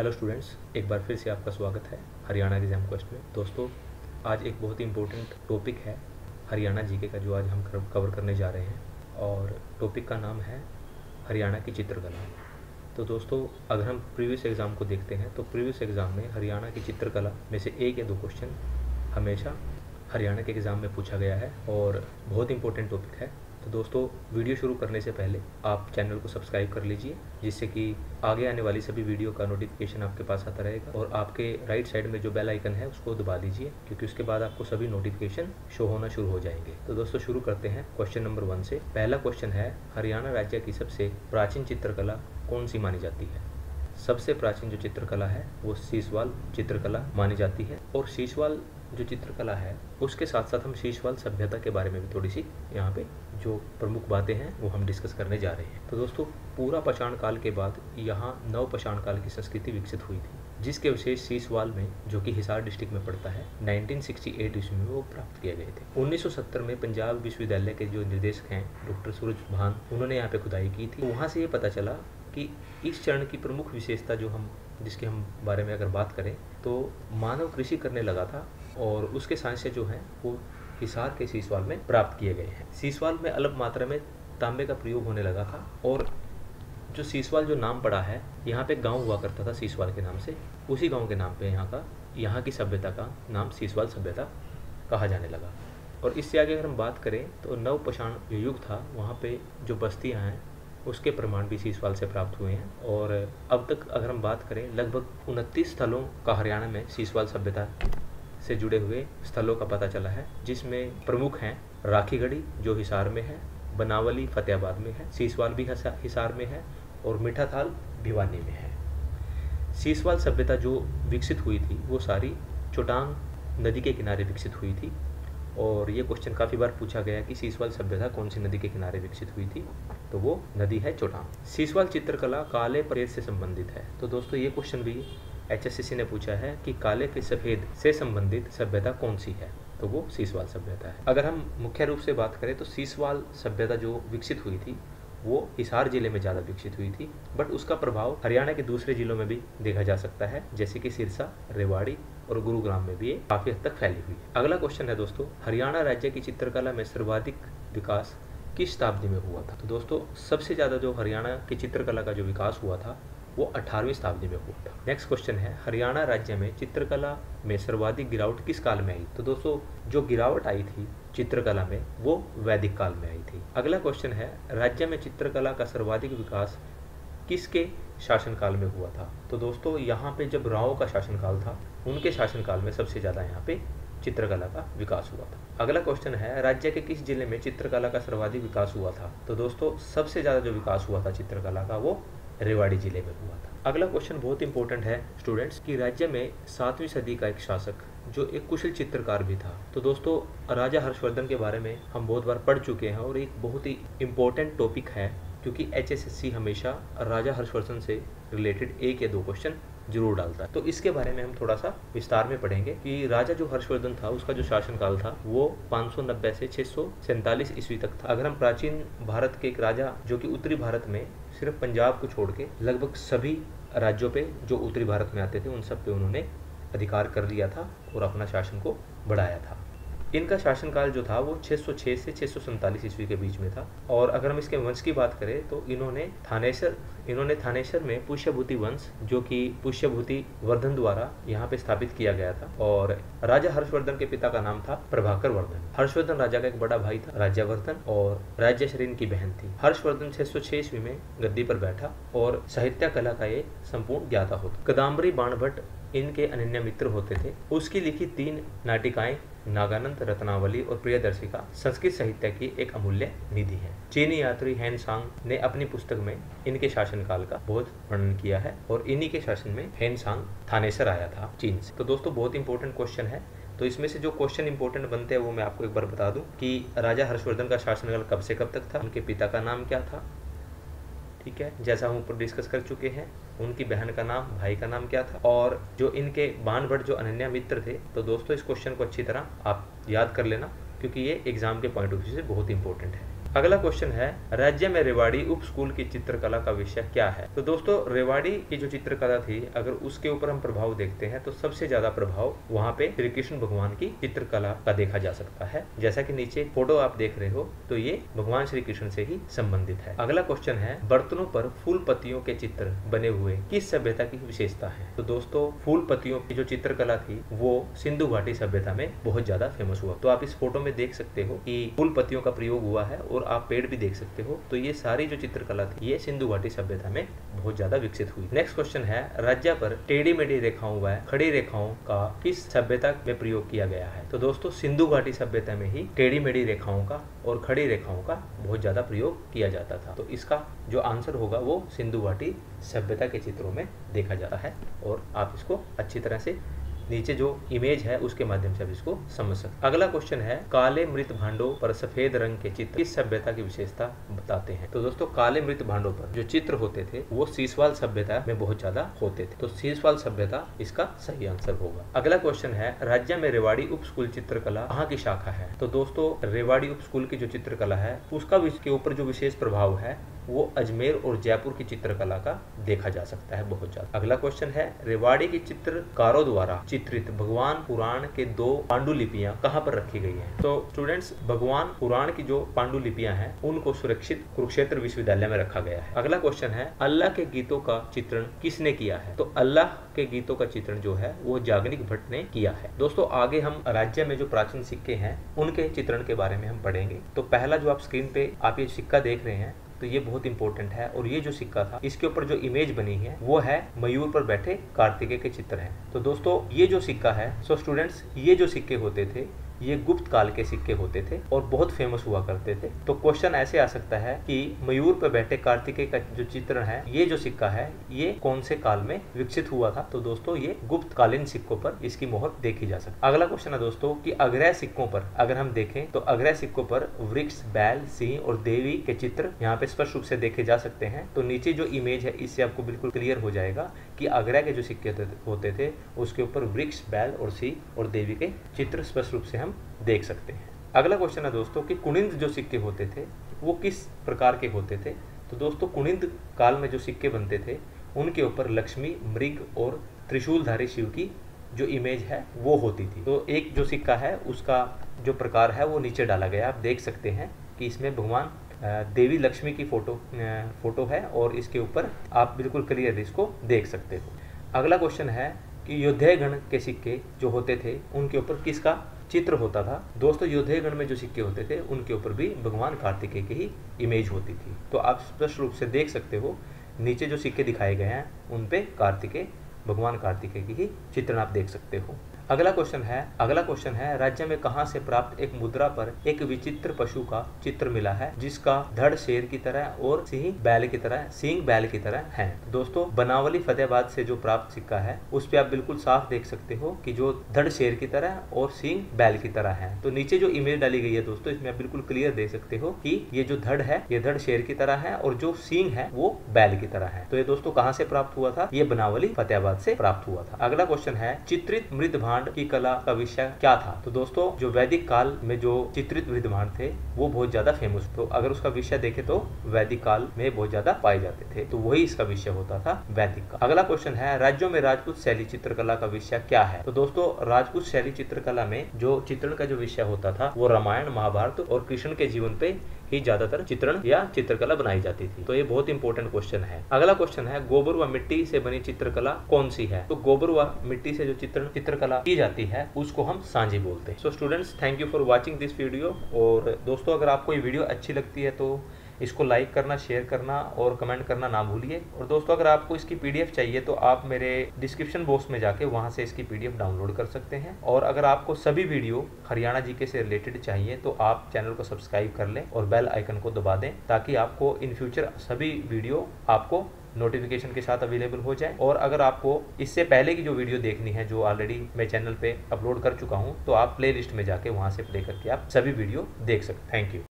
Hello students, एक बार फिर से आपका स्वागत है हरियाणा एग्जाम क्वेश्चन में। दोस्तों, आज एक बहुत ही इम्पोर्टेंट टॉपिक है हरियाणा जीके का जो आज हम कवर करने जा रहे हैं और टॉपिक का नाम है हरियाणा की चित्रकला। तो दोस्तों, अगर हम प्रीवियस एग्ज़ाम को देखते हैं तो प्रीवियस एग्ज़ाम में हरियाणा की चित्रकला में से एक या दो क्वेश्चन हमेशा हरियाणा के एग्ज़ाम में पूछा गया है और बहुत इंपॉर्टेंट टॉपिक है। तो दोस्तों, वीडियो शुरू करने से पहले आप चैनल को सब्सक्राइब कर लीजिए, जिससे कि आगे आने वाली सभी वीडियो का नोटिफिकेशन आपके पास आता रहेगा। और आपके राइट साइड में जो बेल आइकन है उसको दबा दीजिए, क्योंकि उसके बाद आपको सभी नोटिफिकेशन शो होना शुरू हो जाएंगे। तो दोस्तों, शुरू करते हैं क्वेश्चन नंबर 1 से। पहला क्वेश्चन है, हरियाणा राज्य की सबसे प्राचीन चित्रकला कौन सी मानी जाती है? सबसे प्राचीन जो चित्रकला है वो सीसवाल चित्रकला मानी जाती है। और सीसवाल जो चित्रकला है उसके साथ साथ हम सीसवाल सभ्यता के बारे में भी थोड़ी सी यहाँ पे जो प्रमुख बातें हैं वो हम डिस्कस करने जा रहे हैं। तो दोस्तों, पूरा पाषाण काल के बाद यहाँ नव पाषाण काल की संस्कृति विकसित हुई थी, जिसके अवशेष सीसवाल में, जो कि हिसार डिस्ट्रिक्ट में पड़ता है, 1968 ईस्वी में वो प्राप्त किए गए थे। 1970 में पंजाब विश्वविद्यालय के जो निर्देशक हैं डॉक्टर सूरज भान, उन्होंने यहाँ पे खुदाई की थी। वहाँ से ये पता चला कि इस चरण की प्रमुख विशेषता जिसके हम बारे में अगर बात करें तो मानव कृषि करने लगा था और उसके सांस्य जो हैं वो हिसार के सीसवाल में प्राप्त किए गए हैं। सीसवाल में अलग मात्रा में तांबे का प्रयोग होने लगा था और जो सीसवाल जो नाम पड़ा है, यहाँ पे गांव हुआ करता था सीसवाल के नाम से, उसी गांव के नाम पे यहाँ की सभ्यता का नाम सीसवाल सभ्यता कहा जाने लगा। और इससे आगे अगर हम बात करें तो नव पाषाण जो युग था, वहाँ पे जो बस्तियाँ हैं उसके प्रमाण भी सीसवाल से प्राप्त हुए हैं। और अब तक अगर हम बात करें, लगभग 29 स्थलों का हरियाणा में सीसवाल सभ्यता से जुड़े हुए स्थलों का पता चला है, जिसमें प्रमुख हैं राखीगढ़ी जो हिसार में है, बनावली फतेहाबाद में है, सीसवाल भी हिसार में है और मीठाथाल भिवानी में है। सीसवाल सभ्यता जो विकसित हुई थी वो सारी चोटांग नदी के किनारे विकसित हुई थी। और ये क्वेश्चन काफ़ी बार पूछा गया कि सीसवाल सभ्यता कौन सी नदी के किनारे विकसित हुई थी, तो वो नदी है चोटांग। सीसवाल चित्रकला काले परेत से संबंधित है। तो दोस्तों, ये क्वेश्चन भी HSCC ने पूछा है कि काले पे सफ़ेद से संबंधित सभ्यता कौन सी है, तो वो सीसवाल सभ्यता है। अगर हम मुख्य रूप से बात करें तो सीसवाल सभ्यता जो विकसित हुई थी वो हिसार जिले में ज़्यादा विकसित हुई थी, बट उसका प्रभाव हरियाणा के दूसरे जिलों में भी देखा जा सकता है, जैसे कि सिरसा, रेवाड़ी और गुरुग्राम में भी ये काफ़ी हद तक फैली हुई है। अगला क्वेश्चन है दोस्तों, हरियाणा राज्य की चित्रकला में सर्वाधिक विकास किस शताब्दी में हुआ था? तो दोस्तों, सबसे ज़्यादा जो हरियाणा की चित्रकला का जो विकास हुआ था वो 18वीं शताब्दी में हुआ था। नेक्स्ट क्वेश्चन है, हरियाणा राज्य में चित्रकला में सर्वाधिक गिरावट किस काल में आई? तो दोस्तों, जो गिरावट आई थी चित्रकला में वो वैदिक काल में आई थी। अगला क्वेश्चन है, राज्य में चित्रकला का सर्वाधिक विकास किसके शासनकाल में हुआ था? तो दोस्तों, यहाँ पे जब राव का शासनकाल था, उनके शासनकाल में सबसे ज़्यादा यहाँ पे चित्रकला का विकास हुआ था। अगला क्वेश्चन है, राज्य के किस जिले में चित्रकला का सर्वाधिक विकास हुआ था? तो दोस्तों, सबसे ज़्यादा जो विकास हुआ था चित्रकला का वो रेवाड़ी जिले में हुआ था। अगला क्वेश्चन बहुत इंपॉर्टेंट है स्टूडेंट्स, कि राज्य में 7वीं सदी का एक शासक जो एक कुशल चित्रकार भी था। तो दोस्तों, राजा हर्षवर्धन के बारे में हम बहुत बार पढ़ चुके हैं और एक बहुत ही इम्पोर्टेंट टॉपिक है, क्योंकि HSSC हमेशा राजा हर्षवर्धन से रिलेटेड एक या दो क्वेश्चन जरूर डालता है। तो इसके बारे में हम थोड़ा सा विस्तार में पढ़ेंगे कि राजा जो हर्षवर्धन था उसका जो शासनकाल था वो 590 से 647 ईस्वी तक था। अगर हम प्राचीन भारत के एक राजा जो कि उत्तरी भारत में सिर्फ पंजाब को छोड़ के लगभग सभी राज्यों पे जो उत्तरी भारत में आते थे उन सब पे उन्होंने अधिकार कर लिया था और अपना शासन को बढ़ाया था। इनका शासनकाल जो था वो 606 से 647 ईस्वी के बीच में था। और अगर हम इसके वंश की बात करें तो इन्होंने थानेसर में पुष्यभूति वंश, जो कि पुष्यभूति वर्धन द्वारा यहाँ पे स्थापित किया गया था। और राजा हर्षवर्धन के पिता का नाम था प्रभाकर वर्धन। हर्षवर्धन राजा का एक बड़ा भाई था राज्यवर्धन और राज्यश्री इनकी बहन थी। हर्षवर्धन 606 ईस्वी में गद्दी पर बैठा और साहित्य कला का ये संपूर्ण ज्ञाता होता। कदम्बरी बाणभट्ट इनके अनन्य मित्र होते थे। उसकी लिखी 3 नाटिकाएं नागानंद, रत्नावली और प्रियदर्शिका संस्कृत साहित्य की एक अमूल्य निधि है। चीनी यात्री हैन सांग ने अपनी पुस्तक में इनके शासनकाल का बहुत वर्णन किया है और इन्हीं के शासन में हैन सांग थानेसर आया था चीन से। तो दोस्तों, बहुत इंपॉर्टेंट क्वेश्चन है। तो इसमें से जो क्वेश्चन इंपॉर्टेंट बनते हैं वो मैं आपको एक बार बता दूं कि राजा हर्षवर्धन का शासनकाल कब से कब तक था, उनके पिता का नाम क्या था, ठीक है, जैसा हम ऊपर डिस्कस कर चुके हैं, उनकी बहन का नाम, भाई का नाम क्या था, और जो इनके बाणभट्ट जो अनन्य मित्र थे। तो दोस्तों, इस क्वेश्चन को अच्छी तरह आप याद कर लेना, क्योंकि ये एग्जाम के पॉइंट ऑफ व्यू से बहुत इंपॉर्टेंट है। अगला क्वेश्चन है, राज्य में रेवाड़ी उप स्कूल की चित्रकला का विषय क्या है? तो दोस्तों रेवाड़ी की जो चित्रकला थी, अगर उसके ऊपर हम प्रभाव देखते हैं तो सबसे ज्यादा प्रभाव वहाँ पे श्री कृष्ण भगवान की चित्रकला का देखा जा सकता है। जैसा कि नीचे फोटो आप देख रहे हो तो ये भगवान श्री कृष्ण से ही संबंधित है। अगला क्वेश्चन है, बर्तनों पर फूल पत्तियों के चित्र बने हुए किस सभ्यता की विशेषता है? तो दोस्तों फूल पत्तियों की जो चित्रकला थी वो सिंधु घाटी सभ्यता में बहुत ज्यादा फेमस हुआ। तो आप इस फोटो में देख सकते हो कि फूल पत्तियों का प्रयोग हुआ है और आप पेड़ भी देख सकते हो। तो ये सारी जो चित्रकला थी ये सिंधु घाटी सभ्यता में बहुत ज्यादा विकसित हुई। नेक्स्ट क्वेश्चन है, राज्य पर टेढ़ी मेढ़ी रेखाओं व खड़ी रेखाओं का किस सभ्यता में प्रयोग किया गया है? तो दोस्तों सिंधु घाटी सभ्यता में ही टेढ़ी मेढ़ी रेखाओं का और खड़ी रेखाओं का बहुत ज्यादा प्रयोग किया जाता था। तो इसका जो आंसर होगा वो सिंधु घाटी सभ्यता के चित्रों में देखा जाता है और आप इसको अच्छी तरह से नीचे जो इमेज है उसके माध्यम से आप इसको समझ सकते। अगला क्वेश्चन है, काले मृत भांडों पर सफेद रंग के चित्र किस सभ्यता की विशेषता बताते हैं? तो दोस्तों काले मृत भांडों पर जो चित्र होते थे वो सीसवाल सभ्यता में बहुत ज्यादा होते थे। तो सीसवाल सभ्यता इसका सही आंसर होगा। अगला क्वेश्चन है, राज्य में रेवाड़ी उप स्कूल चित्रकला कहाँ की शाखा है? तो दोस्तों रेवाड़ी उप स्कूल की जो चित्रकला है उसका के ऊपर जो विशेष प्रभाव है वो अजमेर और जयपुर की चित्रकला का देखा जा सकता है बहुत ज्यादा। अगला क्वेश्चन है, रेवाड़ी की चित्रकारों द्वारा चित्रित भगवान पुराण के 2 पांडुलिपियां कहाँ पर रखी गई हैं? तो स्टूडेंट्स भगवान पुराण की जो पांडुलिपियां हैं उनको सुरक्षित कुरुक्षेत्र विश्वविद्यालय में रखा गया है। अगला क्वेश्चन है, अल्लाह के गीतों का चित्रण किसने किया है? तो अल्लाह के गीतों का चित्रण जो है वो जागनिक भट्ट ने किया है। दोस्तों आगे हम राज्य में जो प्राचीन सिक्के हैं उनके चित्रण के बारे में हम पढ़ेंगे। तो पहला जो आप स्क्रीन पे आप ये सिक्का देख रहे हैं तो ये बहुत इंपॉर्टेंट है और ये जो सिक्का था इसके ऊपर जो इमेज बनी है वो है मयूर पर बैठे कार्तिकेय के चित्र हैं। तो दोस्तों ये जो सिक्का है, सो स्टूडेंट्स ये जो सिक्के होते थे ये गुप्त काल के सिक्के होते थे और बहुत फेमस हुआ करते थे। तो क्वेश्चन ऐसे आ सकता है कि मयूर पर बैठे कार्तिकेय का जो चित्र है ये जो सिक्का है ये कौन से काल में विकसित हुआ था? तो दोस्तों ये गुप्त कालीन सिक्कों पर इसकी मोहर देखी जा सकती है। अगला क्वेश्चन है दोस्तों कि अग्रय सिक्कों पर अगर हम देखें तो अग्रय सिक्कों पर वृक्ष, बैल, सिंह और देवी के चित्र यहाँ पे स्पष्ट रूप से देखे जा सकते हैं। तो नीचे जो इमेज है इससे आपको बिल्कुल क्लियर हो जाएगा कि अग्रय के जो सिक्के होते थे उसके ऊपर वृक्ष, बैल और सिंह और देवी के चित्र स्पष्ट रूप से हम देख सकते हैं। अगला क्वेश्चन है दोस्तों कि कुनिंद जो सिक्के होते थे वो किस प्रकार के होते थे? तो दोस्तों कुनिंद काल में जो सिक्के बनते थे उनके ऊपर लक्ष्मी, मृग और त्रिशूलधारी शिव की जो इमेज है वो होती थी। तो एक जो सिक्का है उसका जो प्रकार है वो नीचे डाला गया, आप देख सकते हैं कि इसमें भगवान देवी लक्ष्मी की फोटो है और इसके ऊपर आप बिल्कुल क्लियर इसको देख सकते हो। अगला क्वेश्चन है कि योद्धे गण के सिक्के जो होते थे उनके ऊपर किसका चित्र होता था? दोस्तों योद्धे गण में जो सिक्के होते थे उनके ऊपर भी भगवान कार्तिकेय की ही इमेज होती थी। तो आप स्पष्ट रूप से देख सकते हो नीचे जो सिक्के दिखाए गए हैं उन पे भगवान कार्तिकेय की ही चित्रण आप देख सकते हो। अगला क्वेश्चन है राज्य में कहां से प्राप्त एक मुद्रा पर एक विचित्र पशु का चित्र मिला है जिसका धड़ शेर की तरह और सींग बैल की तरह है? दोस्तों बनावली फतेहाबाद से जो प्राप्त सिक्का है उस पे आप बिल्कुल साफ देख सकते हो कि जो धड़ शेर की तरह और सींग बैल की तरह है। तो नीचे जो इमेज डाली गई है दोस्तों इसमें आप बिल्कुल क्लियर देख सकते हो कि ये जो धड़ है ये धड़ शेर की तरह है और जो सींग है वो बैल की तरह है। तो ये दोस्तों कहाँ से प्राप्त हुआ था? ये बनावली फतेहाबाद से प्राप्त हुआ था। अगला क्वेश्चन है चित्रित मृत भांड की कला का विषय क्या था? तो दोस्तों जो वैदिक काल में जो चित्रित मृत भांड थे वो बहुत ज्यादा फेमस। तो अगर उसका विषय देखे तो वैदिक काल में बहुत ज्यादा पाए जाते थे, तो वही इसका विषय होता था वैदिक का। अगला क्वेश्चन है राज्यों में राजपूत शैली चित्रकला का विषय क्या है? तो दोस्तों राजपूत शैली चित्रकला में जो चित्रण का जो विषय होता था वो रामायण, महाभारत और कृष्ण के जीवन पे ही ज्यादातर चित्रण या चित्रकला बनाई जाती थी। तो ये बहुत इंपॉर्टेंट क्वेश्चन है। अगला क्वेश्चन है गोबर व मिट्टी से बनी चित्रकला कौन सी है? तो गोबर व मिट्टी से जो चित्रकला की जाती है उसको हम सांझी बोलते हैं। So students thank you for watching this video. और दोस्तों अगर आपको ये वीडियो अच्छी लगती है तो इसको लाइक करना, शेयर करना और कमेंट करना ना भूलिए। और दोस्तों अगर आपको इसकी पीडीएफ चाहिए तो आप मेरे डिस्क्रिप्शन बॉक्स में जाके वहां से इसकी पीडीएफ डाउनलोड कर सकते हैं। और अगर आपको सभी वीडियो हरियाणा जीके से रिलेटेड चाहिए तो आप चैनल को सब्सक्राइब कर लें और बेल आइकन को दबा दें ताकि आपको इन फ्यूचर सभी वीडियो आपको नोटिफिकेशन के साथ अवेलेबल हो जाए। और अगर आपको इससे पहले की जो वीडियो देखनी है जो ऑलरेडी मैं चैनल पे अपलोड कर चुका हूँ तो आप प्लेलिस्ट में जाके वहां से प्ले करके आप सभी वीडियो देख सकते हैं। Thank you.